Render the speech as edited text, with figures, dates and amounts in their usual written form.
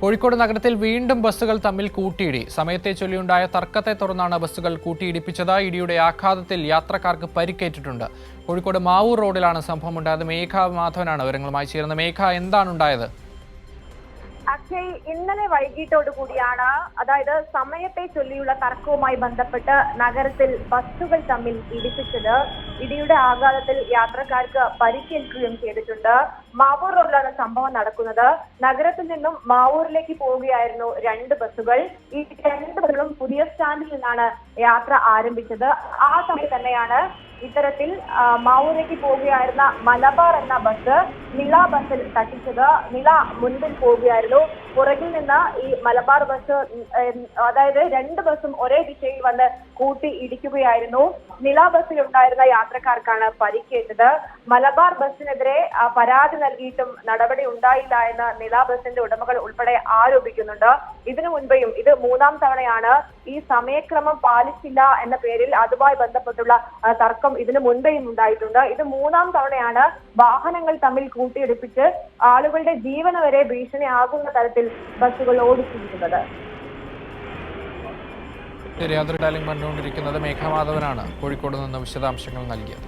കോഴിക്കോട് നഗരത്തിൽ വീണ്ടും ബസ്സുകൾ തമ്മിൽ കൂട്ടിയിടി. സമയത്തെ ചൊല്ലിയുണ്ടായ തർക്കത്തെ തുടർന്നാണ് ബസ്സുകൾ കൂട്ടിയിടിപ്പിച്ചത്. ഇടിയുടെ ആഘാതത്തിൽ യാത്രക്കാർക്ക് പരിക്കേറ്റിട്ടുണ്ട്. കോഴിക്കോട് മാവൂർ റോഡിലാണ് സംഭവമുണ്ടായത്. മേഘ മാധവനാണ് വിവരങ്ങളുമായി ചേരുന്നത്. മേഘ, എന്താണുണ്ടായത്? അക്ഷയ്, ഇന്നലെ വൈകിട്ടോടുകൂടിയാണ്, അതായത് സമയത്തെ ചൊല്ലിയുള്ള തർക്കവുമായി ബന്ധപ്പെട്ട് നഗരത്തിൽ ബസ്സുകൾ തമ്മിൽ ഇടിപ്പിച്ചത്. ഇടിയുടെ ആഘാതത്തിൽ യാത്രക്കാർക്ക് പരിക്കേൽക്കുകയും ചെയ്തിട്ടുണ്ട്. മാവൂർ റോഡിലാണ് സംഭവം നടക്കുന്നത്. നഗരത്തിൽ നിന്നും മാവൂരിലേക്ക് പോവുകയായിരുന്നു രണ്ട് ബസ്സുകൾ. ഈ രണ്ട് ബസ്സുകളും പുതിയ സ്റ്റാൻഡിൽ നിന്നാണ് യാത്ര ആരംഭിച്ചത്. ആ സമയത്ത് തന്നെയാണ് ഇത്തരത്തിൽ മാവൂരിലേക്ക് പോവുകയായിരുന്ന മലബാർ എന്ന ബസ് നിള ബസ്സിൽ തട്ടിച്ചത്. നിള മുൻപിൽ പോവുകയായിരുന്നു. പുറകിൽ നിന്ന് ഈ മലബാർ ബസ്, അതായത് രണ്ട് ബസ്സും ഒരേ ദിശയിൽ വന്ന് കൂട്ടി ഇടിക്കുകയായിരുന്നു. നിള ബസ്സിൽ ഉണ്ടായിരുന്ന യാത്രക്കാർക്കാണ് പരിക്കേറ്റത്. മലബാർ ബസ്സിനെതിരെ പരാതി നൽകിയിട്ടും നടപടി ഉണ്ടായില്ല എന്ന് നിള ബസ്സിന്റെ ഉടമകൾ ഉൾപ്പെടെ ആരോപിക്കുന്നുണ്ട്. ഇതിനു മുൻപേയും ഇത് മൂന്നാം തവണയാണ് ഈ സമയക്രമം പാലിച്ചില്ല എന്ന പേരിൽ അതുമായി ബന്ധപ്പെട്ടുള്ള തർക്കം ഇതിനു മുൻപേയും ഉണ്ടായിട്ടുണ്ട്. ഇത് മൂന്നാം തവണയാണ് വാഹനങ്ങൾ തമ്മിൽ കൂട്ടിയിടിപ്പിച്ച് ആളുകളുടെ ജീവന് വരെ ഭീഷണിയാകുന്ന തരത്തിൽ ബസ്സുകൾ ഓടിച്ചിരിക്കുന്നത്. കണ്ടുകൊണ്ടിരിക്കുന്നത് മേഘമാധവനാണ് കോഴിക്കോട് നിന്ന് വിശദാംശങ്ങൾ നൽകിയത്.